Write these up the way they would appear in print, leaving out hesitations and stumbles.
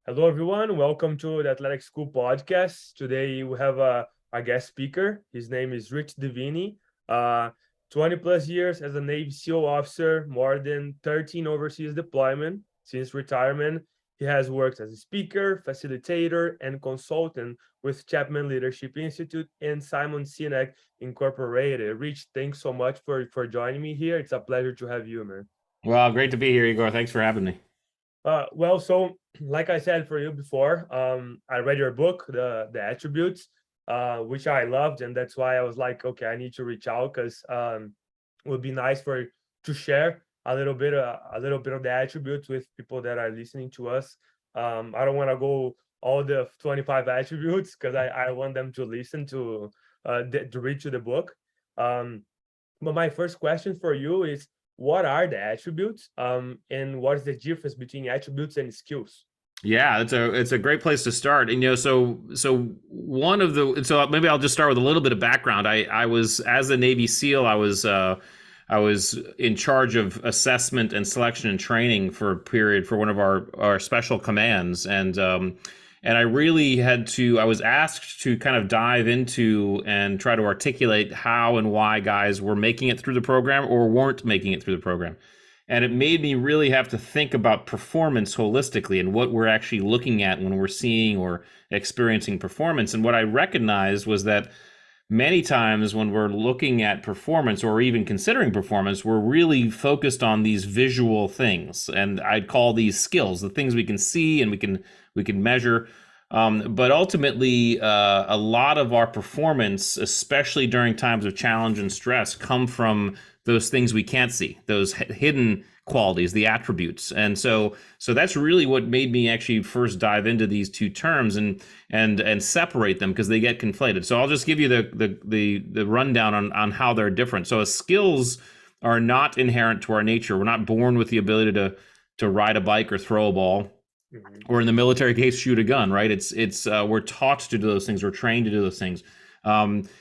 Hello, everyone. Welcome to the Athletic School podcast. Today we have a guest speaker. His name is Rich Diviney. Uh, 20 plus years as a Navy SEAL officer, more than 13 overseas deployment. Since retirement, he has worked as a speaker, facilitator, and consultant with Chapman Leadership Institute and Simon Sinek Incorporated. Rich, thanks so much for joining me here. It's a pleasure to have you, man. Well, great to be here, Igor. Thanks for having me. So like I said for you before, I read your book, the attributes, which I loved, and that's why I was like, okay, I need to reach out because it would be nice for to share a little bit of the attributes with people that are listening to us. I don't want to go all the 25 attributes because I want them to listen to read to the book. Um, but my first question for you is, what are the attributes? And what is the difference between attributes and skills? Yeah, it's a great place to start. And one of the so maybe I'll just start with a little bit of background. I was as a Navy SEAL, I was in charge of assessment and selection and training for a period for one of our special commands, and I really I was asked to kind of dive into and try to articulate how and why guys were making it through the program or weren't making it through the program. And it made me really have to think about performance holistically and what we're actually looking at when we're seeing or experiencing performance. And what I recognized was that many times when we're looking at performance or even considering performance, we're really focused on these visual things. And I'd call these skills, the things we can see and we can measure. But ultimately, a lot of our performance, especially during times of challenge and stress, come from those things we can't see, those hidden qualities, the attributes. And so that's really what made me actually first dive into these two terms and separate them because they get conflated. So I'll just give you the rundown on how they're different. So skills are not inherent to our nature. We're not born with the ability to ride a bike or throw a ball, or in the military case, shoot a gun, right? It's we're taught to do those things. We're trained to do those things.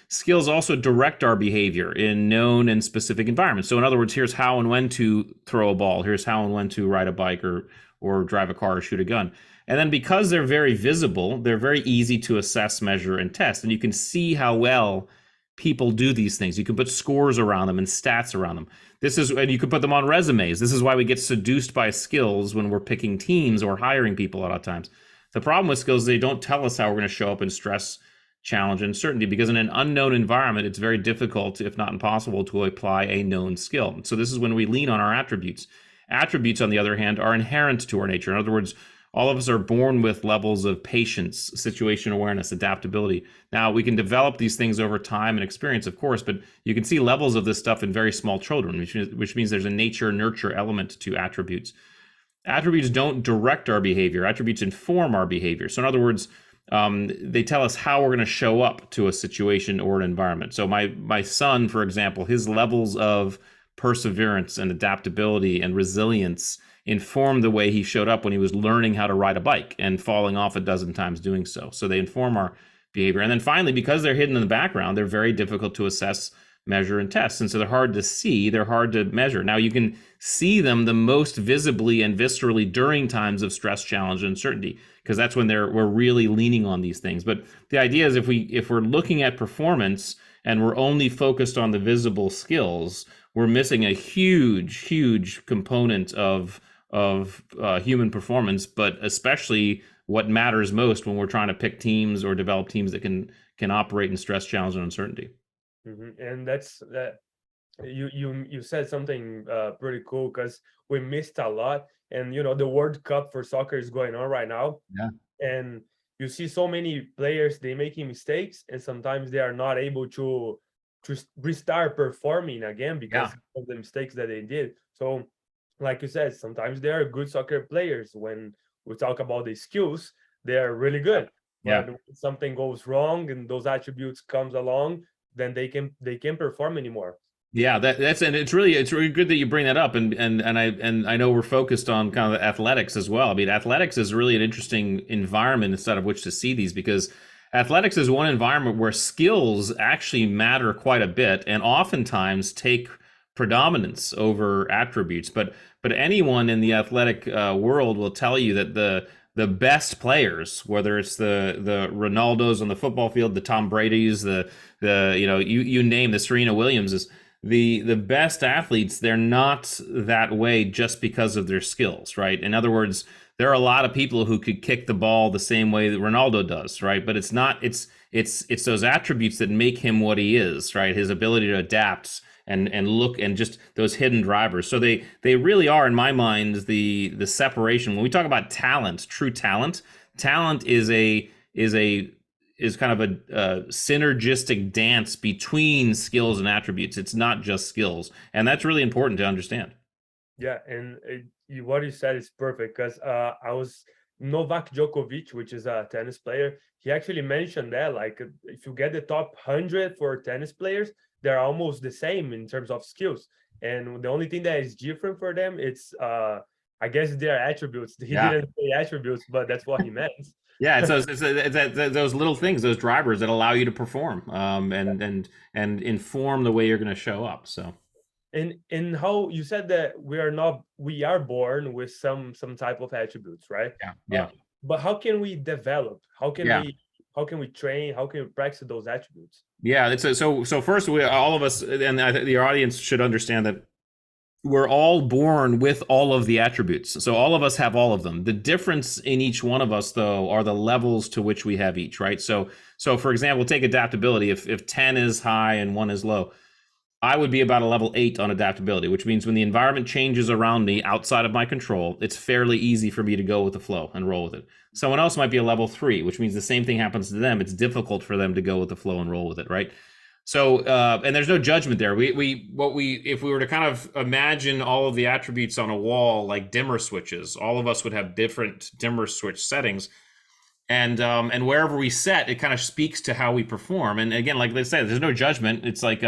Skills also direct our behavior in known and specific environments. So in other words, here's how and when to throw a ball. Here's how and when to ride a bike or drive a car or shoot a gun. And then because they're very visible, they're very easy to assess, measure, and test. And you can see how well people do these things. You can put scores around them and stats around them. And you can put them on resumes. This is why we get seduced by skills when we're picking teams or hiring people a lot of times. The problem with skills is they don't tell us how we're going to show up in stress, challenge, and uncertainty, because in an unknown environment, it's very difficult, if not impossible, to apply a known skill. So this is when we lean on our attributes. Attributes, on the other hand, are inherent to our nature. In other words, all of us are born with levels of patience, situation awareness, adaptability. Now, we can develop these things over time and experience, of course, but you can see levels of this stuff in very small children, which means there's a nature-nurture element to attributes. Attributes don't direct our behavior. Attributes inform our behavior. So in other words, they tell us how we're going to show up to a situation or an environment. So my son, for example, his levels of perseverance and adaptability and resilience inform the way he showed up when he was learning how to ride a bike and falling off a dozen times doing so. So they inform our behavior. And then finally, because they're hidden in the background, they're very difficult to assess, measure, and test. And so they're hard to see, they're hard to measure. Now you can see them the most visibly and viscerally during times of stress, challenge, and uncertainty, because that's when we're really leaning on these things. But the idea is if we're looking at performance and we're only focused on the visible skills, we're missing a huge component of human performance, but especially what matters most when we're trying to pick teams or develop teams that can operate in stress, challenge, and uncertainty. And that's that. You said something pretty cool because we missed a lot, and the World Cup for soccer is going on right now, Yeah. and you see so many players they making mistakes, and sometimes they are not able to restart performing again because Yeah. of the mistakes that they did. So, like you said, sometimes they are good soccer players. When we talk about the skills, they are really good. Yeah. But when something goes wrong and those attributes comes along, then they can perform anymore. Yeah, and it's really good that you bring that up, and I know we're focused on kind of athletics as well. I mean, athletics is really an interesting environment instead of which to see these, because athletics is one environment where skills actually matter quite a bit and oftentimes take predominance over attributes. But anyone in the athletic world will tell you that the best players, whether it's the Ronaldos on the football field, the Tom Brady's, the you name the Serena Williamses, the best athletes, they're not that way just because of their skills, right? In other words, there are a lot of people who could kick the ball the same way that Ronaldo does, right? But it's not it's those attributes that make him what he is, right? His ability to adapt and look, and just those hidden drivers. So they really are, in my mind, the separation. When we talk about talent, true talent, talent is kind of a synergistic dance between skills and attributes. It's not just skills, and that's really important to understand. Yeah, and what you said is perfect, because I was Novak Djokovic, which is a tennis player. He actually mentioned that, like, if you get the top 100 for tennis players, they're almost the same in terms of skills. And the only thing that is different for them, it's I guess their attributes. He Yeah. didn't say attributes, but that's what he meant. Yeah, it's those little things, those drivers that allow you to perform, and inform the way you're going to show up. So And how you said that we are born with some type of attributes, right? yeah, Uh, yeah, but how can we develop? yeah. How can we train? How can we practice those attributes? Yeah, so first, we all of us, and I think your audience should understand that we're all born with all of the attributes. So all of us have all of them. The difference in each one of us, though, are the levels to which we have each, right? So for example, take adaptability. If 10 is high and 1 is low, I would be about a level 8 on adaptability, which means when the environment changes around me outside of my control, it's fairly easy for me to go with the flow and roll with it. Someone else might be a level 3, which means the same thing happens to them. It's difficult for them to go with the flow and roll with it, right? So, and there's no judgment there. If we were to kind of imagine all of the attributes on a wall like dimmer switches, all of us would have different dimmer switch settings, and wherever we set, it kind of speaks to how we perform. And again, like they say, there's no judgment. It's like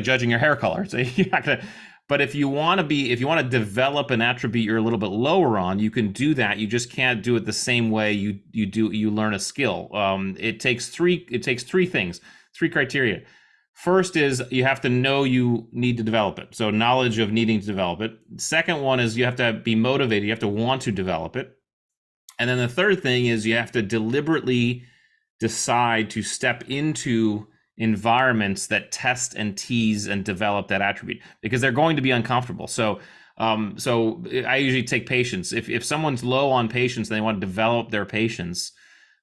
judging your hair color. So you're not gonna. But if you want to develop an attribute you're a little bit lower on, you can do that. You just can't do it the same way you learn a skill. It takes three things, 3 criteria. First is you have to know you need to develop it. So knowledge of needing to develop it. Second one is you have to be motivated. You have to want to develop it. And then the third thing is you have to deliberately decide to step into environments that test and tease and develop that attribute, because they're going to be uncomfortable. So I usually take patience. If someone's low on patience and they want to develop their patience,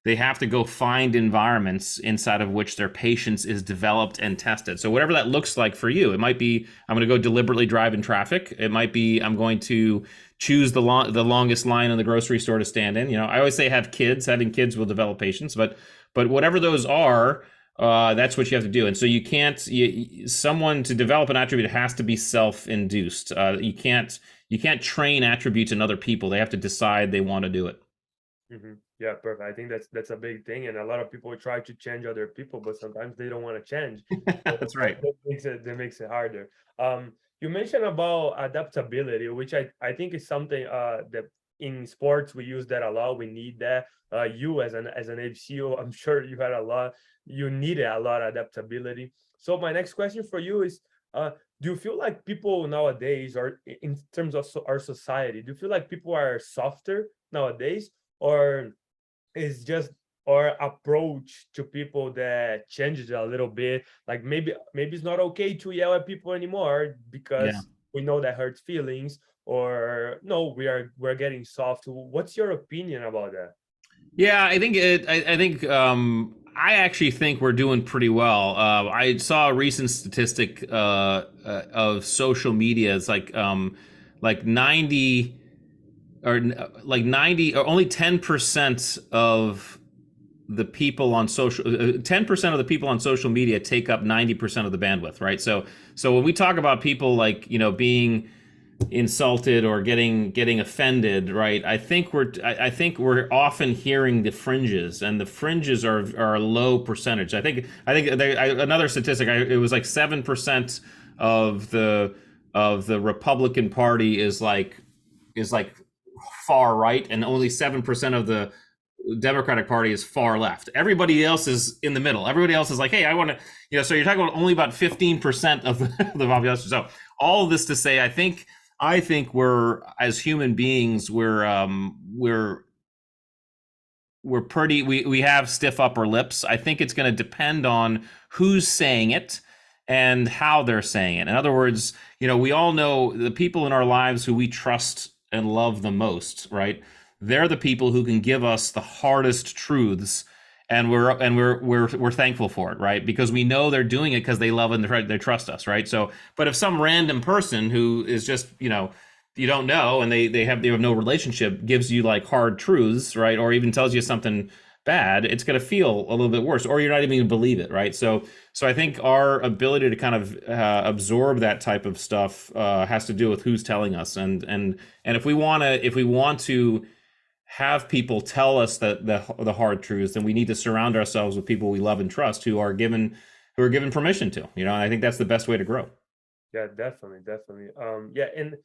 they have to go find environments inside of which their patience is developed and tested. So whatever that looks like for you, it might be I'm going to go deliberately drive in traffic. It might be I'm going to choose the longest line in the grocery store to stand in. I always say have kids. Having kids will develop patience, but whatever those are, that's what you have to do. And so you can't. Someone to develop an attribute has to be self-induced. You can't train attributes in other people. They have to decide they want to do it. Mm-hmm. Yeah, perfect. I think that's a big thing, and a lot of people try to change other people, but sometimes they don't want to change. So That's right. that makes it harder. You mentioned about adaptability, which I think is something that in sports we use that a lot. We need that. You as an HCO, I'm sure you had a lot. You needed a lot of adaptability. So my next question for you is, do you feel like people nowadays, or in terms of our society, do you feel like people are softer nowadays, or is just our approach to people that changes a little bit? Like maybe it's not okay to yell at people anymore Yeah. because we know that hurts feelings, or no, we're getting soft. What's your opinion about that? Yeah, I think I actually think we're doing pretty well. I saw a recent statistic of social media. It's like 90 like 90 or only 10% of the people on social 10% of the people on social media take up 90% of the bandwidth, right? So when we talk about people like being insulted or getting offended, right? I think we're often hearing the fringes, and the fringes are a low percentage. Another statistic, it was like 7% of the Republican Party is like far right, and only 7% of the Democratic Party is far left. Everybody else is in the middle. Everybody else is like, hey, I want to, so you're talking about only about 15% of the population. So all of this to say, I think we're, as human beings, we're we have stiff upper lips. I think it's going to depend on who's saying it and how they're saying it. In other words, we all know the people in our lives who we trust and love the most, right? They're the people who can give us the hardest truths, and we're thankful for it, right? Because we know they're doing it because they love and they trust us, right? So, but if some random person who is just, you don't know, and they have no relationship, gives you like hard truths, right, or even tells you something bad, it's going to feel a little bit worse, or you're not even going to believe it, right? So I think our ability to kind of absorb that type of stuff has to do with who's telling us, and if we want to have people tell us that the hard truths, then we need to surround ourselves with people we love and trust who are given permission to, and I think that's the best way to grow. Yeah, definitely. Yeah, and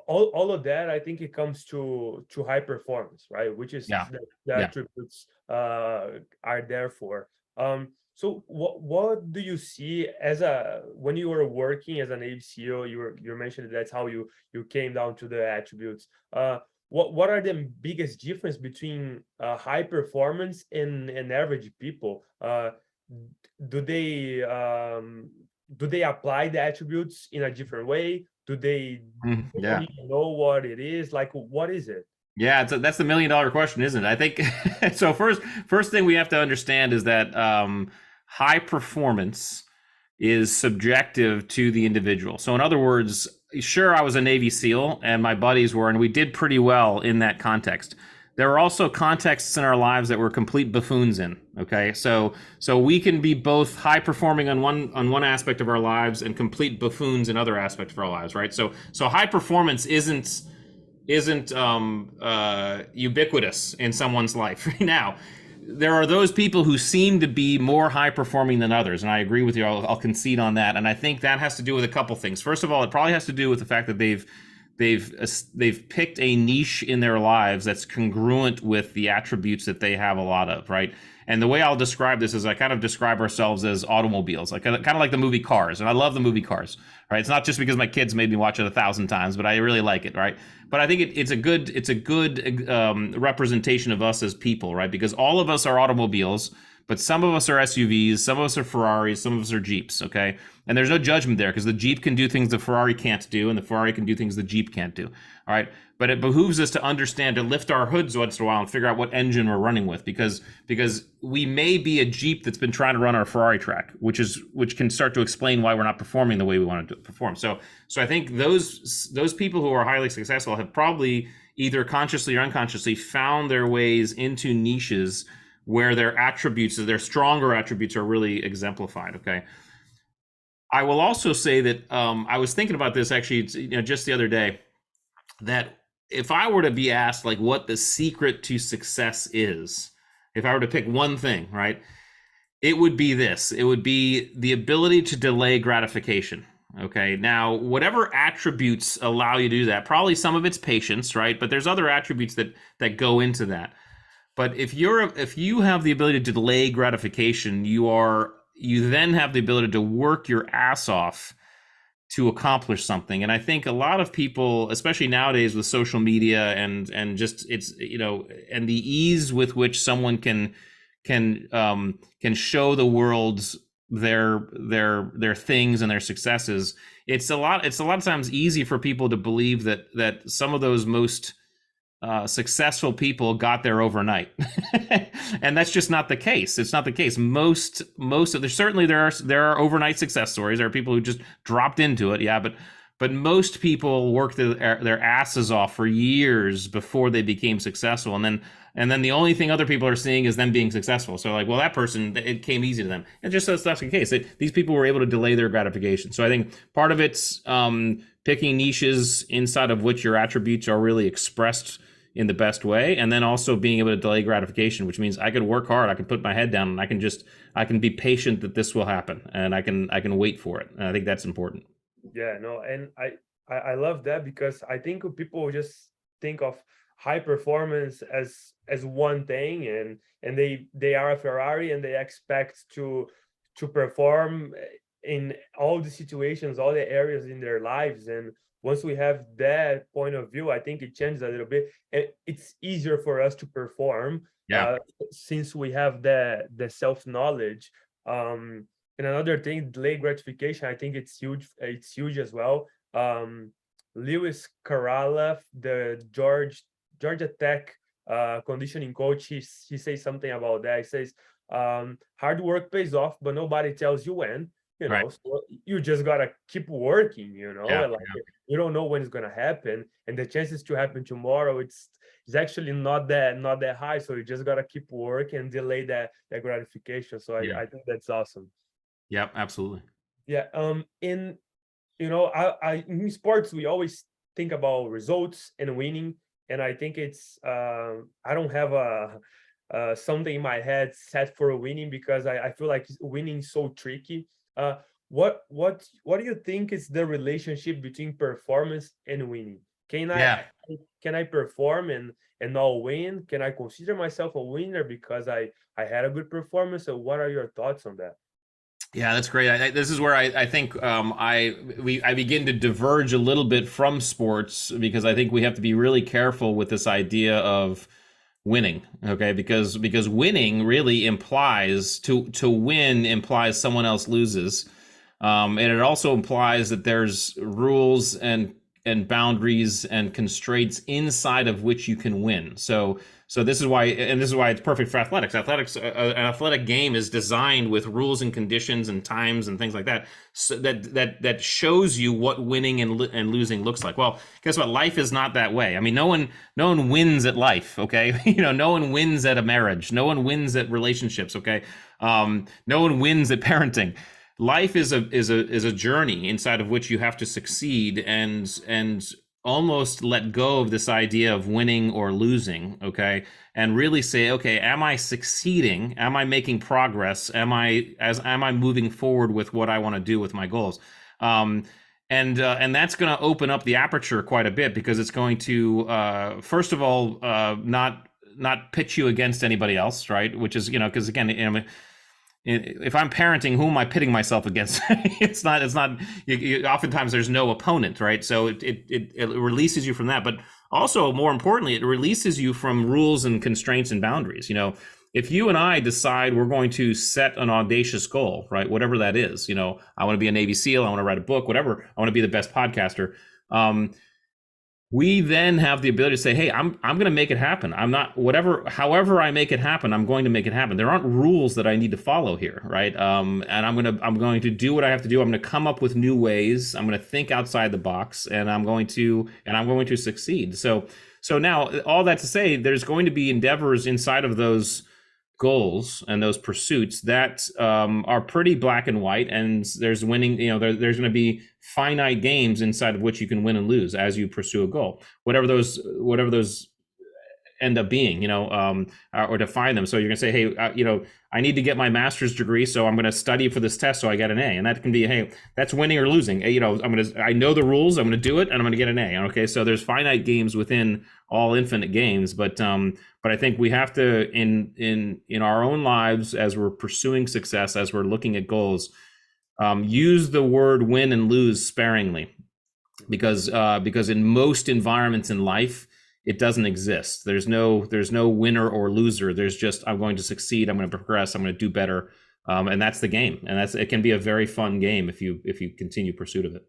all of that, I think it comes to high performance, right? Which is Yeah. the Yeah. attributes are there for. So what do you see as when you were working as an Navy SEAL? You mentioned that's how you came down to the attributes. What are the biggest difference between high performance and average people? Do they apply the attributes in a different way? Do they don't Yeah. even know what it is? Like, what is it? Yeah, that's the $1 million question, isn't it? I think so. First thing we have to understand is that high performance is subjective to the individual. So, in other words, sure, I was a Navy SEAL and my buddies were, and we did pretty well in that context. There are also contexts in our lives that we're complete buffoons in. Okay, so we can be both high performing on one aspect of our lives and complete buffoons in other aspects of our lives, right? So high performance isn't ubiquitous in someone's life. Now, there are those people who seem to be more high performing than others, and I agree with you. I'll concede on that, and I think that has to do with a couple things. First of all, it probably has to do with the fact that they've picked a niche in their lives that's congruent with the attributes that they have a lot of, right? And the way I'll describe this is I kind of describe ourselves as automobiles, like kind of like the movie Cars, and I love the movie Cars, right? It's not just because my kids made me watch it 1,000 times, but I really like it, right? But I think it's a good representation of us as people, right? Because all of us are automobiles, but some of us are SUVs, some of us are Ferraris, some of us are Jeeps, okay? And there's no judgment there because the Jeep can do things the Ferrari can't do, and the Ferrari can do things the Jeep can't do, all right? But it behooves us to understand, to lift our hoods once in a while and figure out what engine we're running with, because we may be a Jeep that's been trying to run our Ferrari track, which can start to explain why we're not performing the way we want to perform. So I think those people who are highly successful have probably either consciously or unconsciously found their ways into niches where their stronger attributes are really exemplified. Okay. I will also say that I was thinking about this actually, just the other day, that if I were to be asked like what the secret to success is, if I were to pick one thing, right, it would be this. It would be the ability to delay gratification. Okay. Now, whatever attributes allow you to do that, probably some of it's patience, right? But there's other attributes that go into that. But if you have the ability to delay gratification, you then have the ability to work your ass off to accomplish something. And I think a lot of people, especially nowadays with social media and just it's and the ease with which someone can show the world their things and their successes, it's a lot of times easy for people to believe that some of those most successful people got there overnight. And that's just not the case. It's not the case. Most of there are overnight success stories. There are people who just dropped into it. Yeah, but most people worked their asses off for years before they became successful. And then the only thing other people are seeing is them being successful. So like, well, that person, it came easy to them. And just that's not the case. These people were able to delay their gratification. So I think part of it's picking niches inside of which your attributes are really expressed in the best way, and then also being able to delay gratification, which means I could work hard, I can put my head down, and I can be patient that this will happen, and I can wait for it. And I think that's important. Yeah, no, and I love that because I think people just think of high performance as one thing, and they are a Ferrari and they expect to perform in all the situations, all the areas in their lives. And once we have that point of view, I think it changes a little bit. It's easier for us to perform Yeah. since we have the self-knowledge. And another thing, delayed gratification, I think it's huge. It's huge as well. Lewis Carroll, the Georgia Tech conditioning coach, he says something about that. He says, hard work pays off, but nobody tells you when. Right. So you just gotta keep working, Yeah. and like you don't know when it's gonna happen, and the chances to happen tomorrow, it's actually not that high. So you just gotta keep working and delay that gratification. So Yeah. I think that's awesome. Yep. Absolutely. Yeah. In I in sports we always think about results and winning, and I think it's I don't have a something in my head set for winning because I feel like winning is so tricky. Uh, what do you think is the relationship between performance and winning? Can I Yeah. can I perform and not win? Can I consider myself a winner because I had a good performance? So what are your thoughts on that? Yeah, that's great. This is where I think I begin to diverge a little bit from sports because I think we have to be really careful with this idea of winning. Okay, because winning really implies to win implies someone else loses, and it also implies that there's rules and boundaries and constraints inside of which you can win. So this is why, and this is why it's perfect for athletics. An athletic game is designed with rules and conditions and times and things like that, so that shows you what winning and losing looks like. Well, guess what? Life is not that way. I mean, no one wins at life. Okay, no one wins at a marriage. No one wins at relationships. Okay, no one wins at parenting. Life is a journey inside of which you have to succeed and almost let go of this idea of winning or losing, okay, and really say, okay, am I succeeding? Am I making progress? Am I moving forward with what I want to do with my goals? And that's going to open up the aperture quite a bit because it's going to first of all not pitch you against anybody else, right? Which is because again, if I'm parenting, who am I pitting myself against? It's not. Oftentimes there's no opponent, right? So it releases you from that, but also more importantly, it releases you from rules and constraints and boundaries. If you and I decide we're going to set an audacious goal, right, whatever that is, I want to be a Navy SEAL, I want to write a book, whatever, I want to be the best podcaster. We then have the ability to say, hey, I'm going to make it happen. I'm not however I make it happen, I'm going to make it happen. There aren't rules that I need to follow here, right? And I'm going to do what I have to do. I'm going to come up with new ways. I'm going to think outside the box, and I'm going to succeed. So now all that to say, there's going to be endeavors inside of those goals and those pursuits that are pretty black and white, and there's winning. There's going to be finite games inside of which you can win and lose as you pursue a goal, whatever those end up being, or define them. So you're gonna say, hey, I need to get my master's degree, so I'm gonna study for this test so I get an A, and that can be, hey, that's winning or losing. I know the rules, I'm gonna do it, and I'm gonna get an A. Okay, so there's finite games within all infinite games, but I think we have to in our own lives as we're pursuing success, as we're looking at goals, use the word win and lose sparingly, because in most environments in life, it doesn't exist. There's no winner or loser. There's just, I'm going to succeed. I'm going to progress. I'm going to do better. And that's the game. And it can be a very fun game if you continue pursuit of it.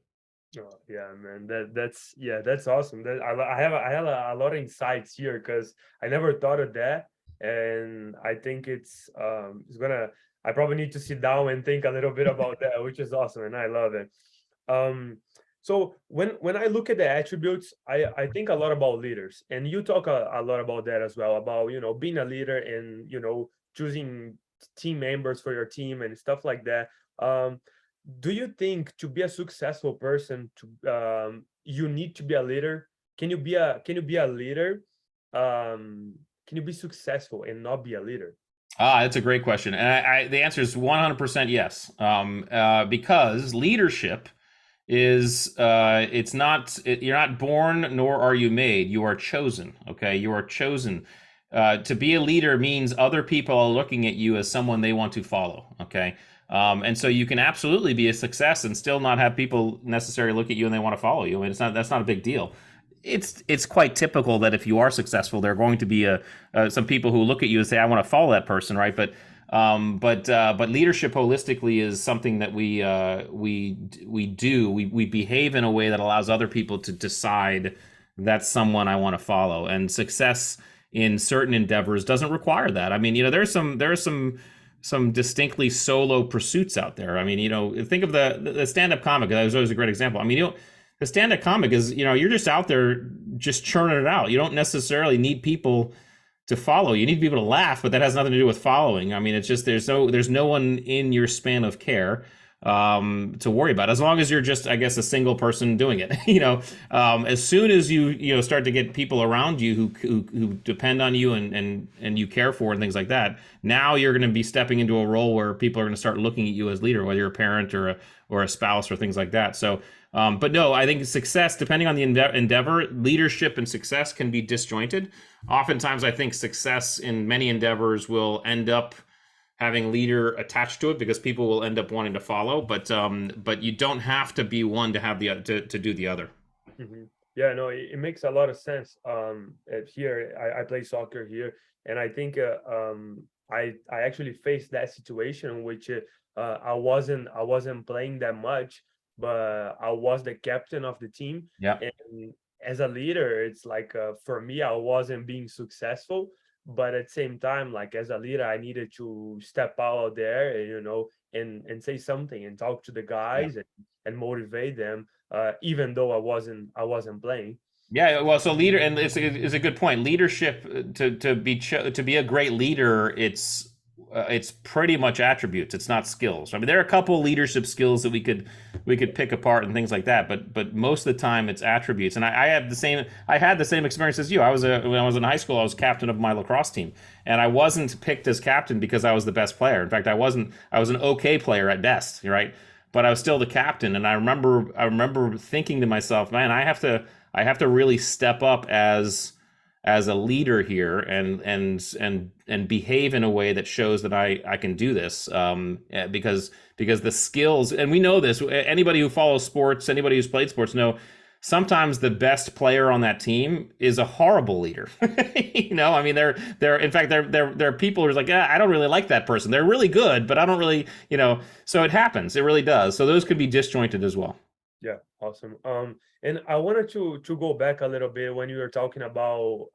Oh, yeah, man. That's awesome. I have a lot of insights here because I never thought of that, and I think it's gonna. I probably need to sit down and think a little bit about that, which is awesome, and I love it. So when I look at the attributes, I think a lot about leaders, and you talk a lot about that as well, about being a leader and choosing team members for your team and stuff like that. Do you think to be a successful person, you need to be a leader? Can you be a leader? Can you be successful and not be a leader? That's a great question, and the answer is 100% yes. Because leadership is you're not born nor are you made. You are chosen. Okay, you are chosen. To be a leader means other people are looking at you as someone they want to follow. Okay. And so you can absolutely be a success and still not have people necessarily look at you and they want to follow you. I mean, that's not a big deal. It's quite typical that if you are successful, there are going to be some people who look at you and say, "I want to follow that person," right? But leadership holistically is something that we do. We behave in a way that allows other people to decide that's someone I want to follow. And success in certain endeavors doesn't require that. I mean, there are some distinctly solo pursuits out there. I mean, think of the stand-up comic. That was always a great example. I mean, the stand-up comic is, you're just out there just churning it out. You don't necessarily need people to follow. You need people to laugh, but that has nothing to do with following. I mean, it's just there's no one in your span of care to worry about, as long as you're just, I guess, a single person doing it. As soon as you start to get people around you who depend on you and you care for and things like that, now you're going to be stepping into a role where people are going to start looking at you as leader, whether you're a parent or a spouse or things like that. So but no, I think success, depending on the endeavor, leadership and success can be disjointed. Oftentimes, I think success in many endeavors will end up having leader attached to it because people will end up wanting to follow. But you don't have to be one to have to do the other. Mm-hmm. Yeah, no, it makes a lot of sense. Here, I play soccer here, and I think I actually faced that situation in which I wasn't playing that much, but I was the captain of the team. Yeah. And as a leader, it's like for me, I wasn't being successful, but at the same time, like as a leader, I needed to step out there and and say something and talk to the guys and motivate them, even though I wasn't playing. Yeah, well, so leader, and it's a good point. Leadership to be a great leader, it's pretty much attributes. It's not skills. I mean, there are a couple of leadership skills that we could pick apart and things like that, but most of the time it's attributes. And I had the same experience as you. When I was in high school, I was captain of my lacrosse team, and I wasn't picked as captain because I was the best player. In fact, I was an okay player at best, right? But I was still the captain, and I remember thinking to myself, man, I have to really step up as a leader here and behave in a way that shows that I can do this, because the skills, and we know this, anybody who follows sports, anybody who's played sports know sometimes the best player on that team is a horrible leader. I mean, in fact, there are people who are like, I don't really like that person. They're really good, but I don't really, so it happens. It really does. So those could be disjointed as well. Yeah, awesome. And I wanted to go back a little bit when you were talking about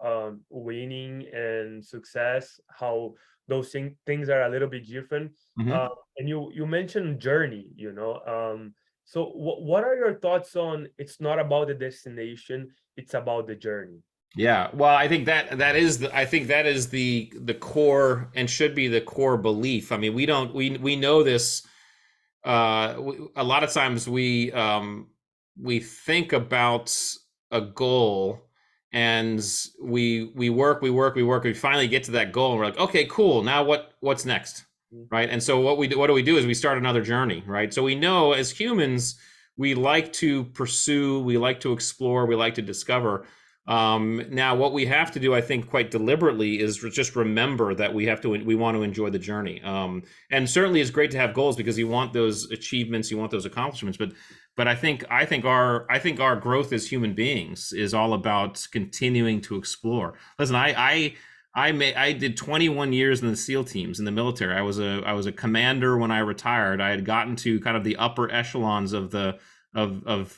winning and success, how those things are a little bit different. Mm-hmm. And you mentioned journey, so what are your thoughts on it's not about the destination, it's about the journey? Yeah, well, I think that is the core and should be the core belief. I mean, we know this. A lot of times we think about a goal and we work, we finally get to that goal and we're like, okay, cool. Now what's next? Right. And so what do we do is we start another journey, right? So we know as humans, we like to pursue, we like to explore, we like to discover. Now what we have to do, I think, quite deliberately is just remember that we want to enjoy the journey. And certainly it's great to have goals because you want those achievements, you want those accomplishments, but I think our growth as human beings is all about continuing to explore. Listen, I did 21 years in the SEAL teams in the military. I was a commander when I retired. I had gotten to kind of the upper echelons of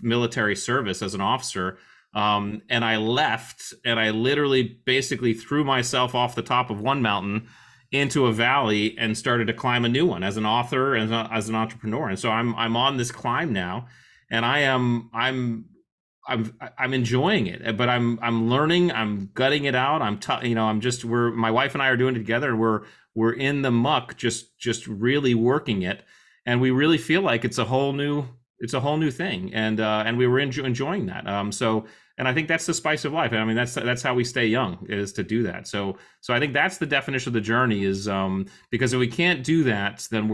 military service as an officer. And I left, and I literally basically threw myself off the top of one mountain into a valley and started to climb a new one as an author and as an entrepreneur. And so I'm on this climb now, and I'm enjoying it, but I'm learning, I'm gutting it out. My wife and I are doing it together, and we're in the muck, just really working it, and we really feel like it's a whole new thing, and we were enjoying that. And I think that's the spice of life. I mean, that's how we stay young, is to do that. So I think that's the definition of the journey, is because if we can't do that, then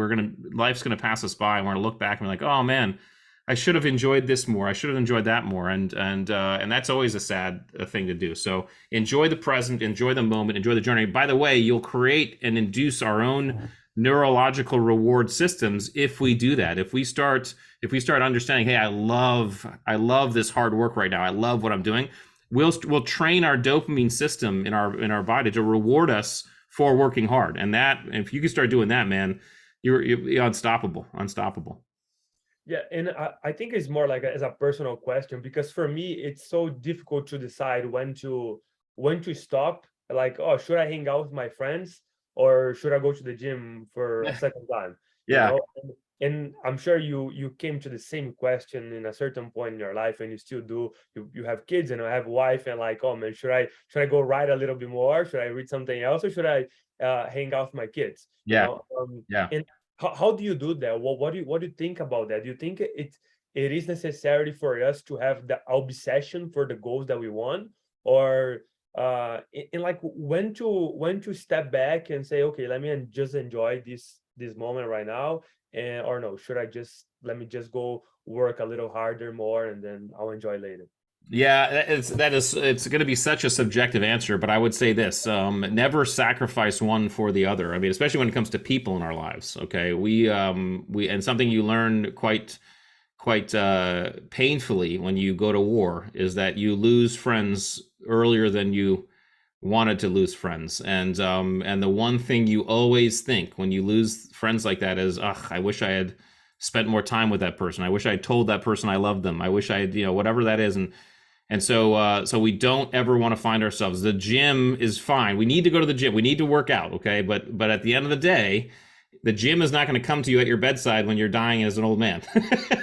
life's gonna pass us by, and we're gonna look back and be like, oh man, I should have enjoyed this more. I should have enjoyed that more. And that's always a sad thing to do. So enjoy the present, enjoy the moment, enjoy the journey. By the way, you'll create and induce our own neurological reward systems if we do that. If we start understanding, hey, I love this hard work right now. I love what I'm doing. We'll train our dopamine system in our body to reward us for working hard. And that, if you can start doing that, man, you're unstoppable, unstoppable. Yeah, and I think it's more like as a personal question, because for me it's so difficult to decide when to stop. Like, oh, should I hang out with my friends or should I go to the gym for a second time? You Yeah. know, and I'm sure you came to the same question in a certain point in your life, and you still do. You have kids and I have a wife, and like, oh man, should I go ride a little bit more? Should I read something else, or should I hang out with my kids? You Yeah. know, Yeah. and how do you do that? What do you think about that? Do you think it is necessary for us to have the obsession for the goals that we want, or and like when to step back and say, okay, let me just enjoy this moment right now, and or no, should I just let me just go work a little harder more and then I'll enjoy later? Yeah, it's going to be such a subjective answer, but I would say this: never sacrifice one for the other. I mean, especially when it comes to people in our lives. Okay, we and something you learn quite painfully when you go to war is that you lose friends earlier than you wanted to lose friends, and the one thing you always think when you lose friends like that is, ugh, I wish I had spent more time with that person. I wish I had told that person I loved them. I wish I had, whatever that is. And so we don't ever want to find ourselves. The gym is fine. We need to go to the gym. We need to work out. Okay. But at the end of the day, the gym is not going to come to you at your bedside when you're dying as an old man.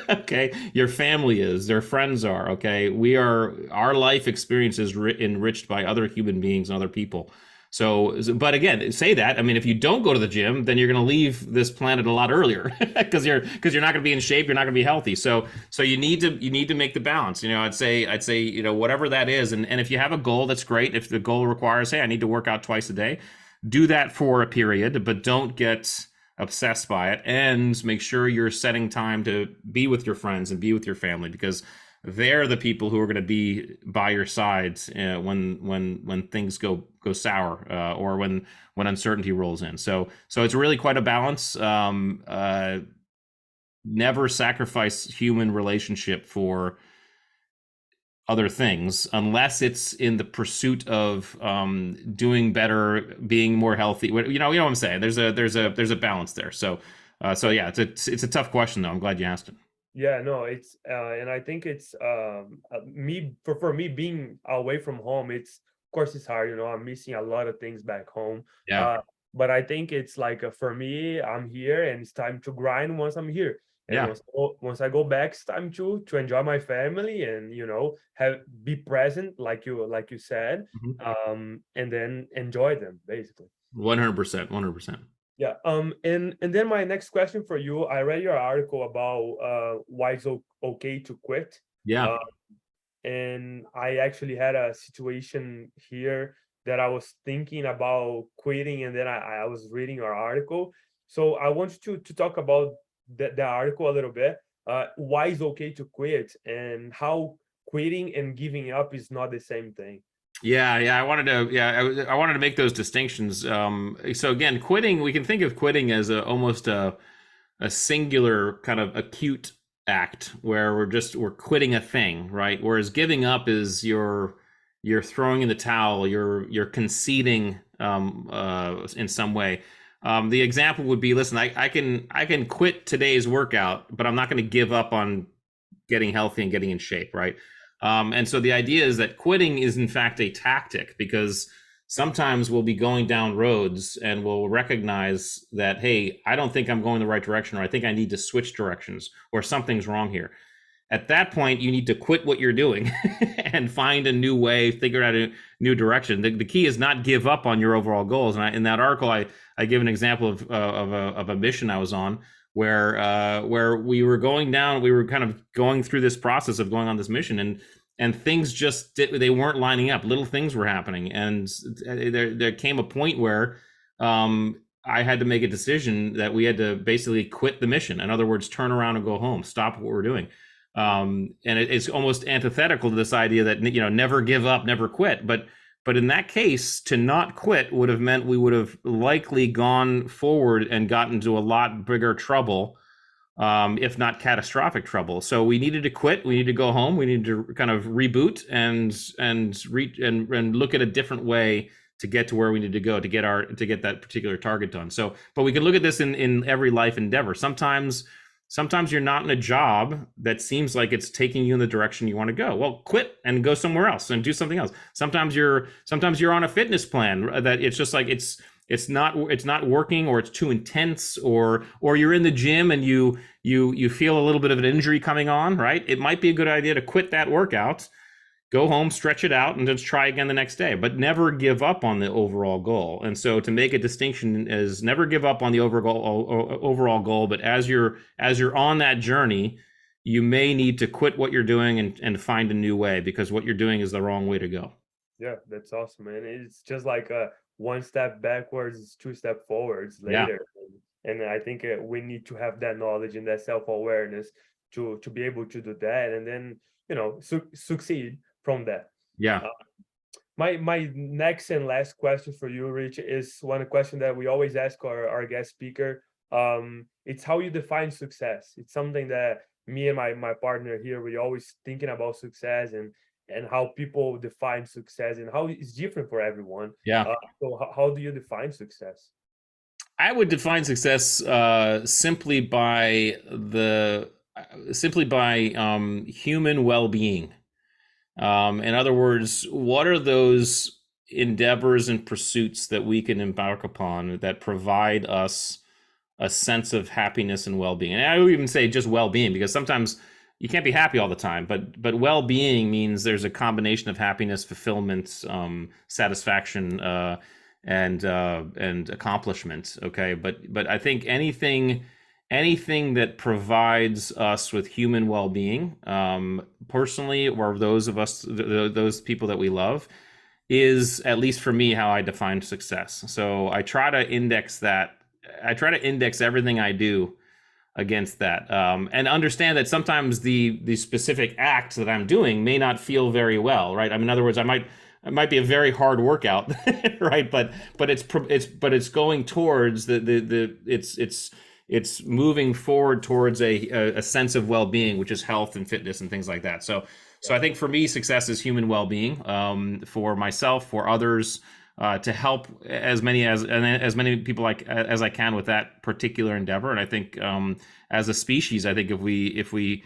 Okay. Your family is, their friends are. Okay. Our life experience is enriched by other human beings and other people. So, but again, say that. I mean, if you don't go to the gym, then you're going to leave this planet a lot earlier because you're not going to be in shape. You're not going to be healthy. So you need to make the balance. I'd say whatever that is, and if you have a goal, that's great. If the goal requires, hey, I need to work out twice a day, do that for a period, but don't get obsessed by it, and make sure you're setting time to be with your friends and be with your family, because they're the people who are going to be by your side when things go sour, or when uncertainty rolls in. So it's really quite a balance. Never sacrifice human relationship for other things unless it's in the pursuit of doing better, being more healthy. You know what I'm saying? There's a balance there. So yeah, it's a tough question though. I'm glad you asked it. Yeah, no, it's and I think it's me for me being away from home, it's of course it's hard, I'm missing a lot of things back home. Yeah. Uh but I think it's like for me, I'm here and it's time to grind once I'm here. And Yeah. once I go back, it's time to enjoy my family and have be present like you said, Mhm. and then enjoy them basically. 100%. 100%. Yeah. And then my next question for you, I read your article about why it's okay to quit. Yeah. Uh, and I actually had a situation here that I was thinking about quitting, and then I was reading your article. So I want you to talk about the article a little bit. Why it's okay to quit, and how quitting and giving up is not the same thing. Yeah, I wanted to make those distinctions. So again, quitting, we can think of quitting as almost a singular kind of acute act where we're quitting a thing, right? Whereas giving up is you're throwing in the towel, you're conceding in some way. The example would be, listen, I can quit today's workout, but I'm not going to give up on getting healthy and getting in shape, right? And so the idea is that quitting is in fact a tactic, because sometimes we'll be going down roads and we'll recognize that, hey, I don't think I'm going the right direction, or I think I need to switch directions, or something's wrong here. At that point, you need to quit what you're doing and find a new way, figure out a new direction. The key is not give up on your overall goals. And in that article, I give an example of a mission I was on where we were going down, we were kind of going through this process of going on this mission, and things just they weren't lining up. Little things were happening, and there came a point where I had to make a decision that we had to basically quit the mission. In other words, turn around and go home, stop what we're doing. And it's almost antithetical to this idea that never give up, never quit. But But in that case, to not quit would have meant we would have likely gone forward and gotten into a lot bigger trouble, if not catastrophic trouble. So we needed to quit. We need to go home. We need to kind of reboot and look at a different way to get to where we need to go to get that particular target done. So, but we can look at this in every life endeavor. Sometimes you're not in a job that seems like it's taking you in the direction you want to go. Well, quit and go somewhere else and do something else. Sometimes you're on a fitness plan that it's just like it's not working, or it's too intense, or you're in the gym and you feel a little bit of an injury coming on, right? It might be a good idea to quit that workout, go home, stretch it out, and just try again the next day, but never give up on the overall goal. And so to make a distinction is never give up on the overall goal, but as you're on that journey, you may need to quit what you're doing and find a new way, because what you're doing is the wrong way to go. Yeah, that's awesome, man. It's just like one step backwards, two step forwards later. And I think we need to have that knowledge and that self-awareness to be able to do that, and then succeed from that. Yeah. My next and last question for you, Rich, is one question that we always ask our guest speaker. It's how you define success. It's something that me and my partner here, we always thinking about success and how people define success and how it's different for everyone. Yeah. So how do you define success? I would define success simply by human well-being. In other words, what are those endeavors and pursuits that we can embark upon that provide us a sense of happiness and well-being? And I would even say just well-being, because sometimes you can't be happy all the time, but well-being means there's a combination of happiness, fulfillment, satisfaction, and accomplishment. Okay, but I think anything that provides us with human well-being, personally, or those people that we love, is, at least for me, how I define success. So I try to index that. I try to index everything I do against that, and understand that sometimes the specific act that I'm doing may not feel very well, right? I mean, in other words, it might be a very hard workout, right? But it's going towards it's moving forward towards a sense of well-being, which is health and fitness and things like that. So I think for me, success is human well-being, for myself, for others, to help as many people as I can with that particular endeavor. And I think as a species, I think if we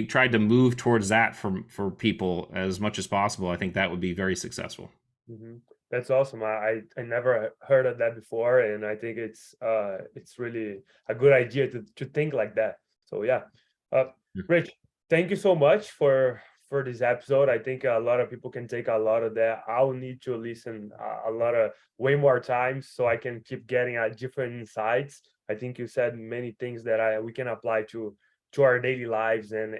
tried to move towards that for people as much as possible, I think that would be very successful. Mm-hmm. That's awesome. I never heard of that before, and I think it's really a good idea to think like that. So yeah, Rich, thank you so much for this episode. I think a lot of people can take a lot of that. I'll need to listen way more times so I can keep getting different insights. I think you said many things that we can apply to our daily lives, and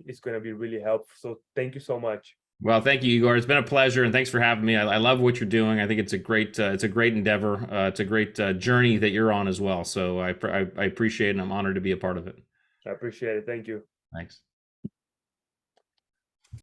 it's going to be really helpful. So thank you so much. Well, thank you, Igor. It's been a pleasure, and thanks for having me. I love what you're doing. I think it's a great endeavor. It's a great journey that you're on as well. So I appreciate it, and I'm honored to be a part of it. I appreciate it. Thank you. Thanks.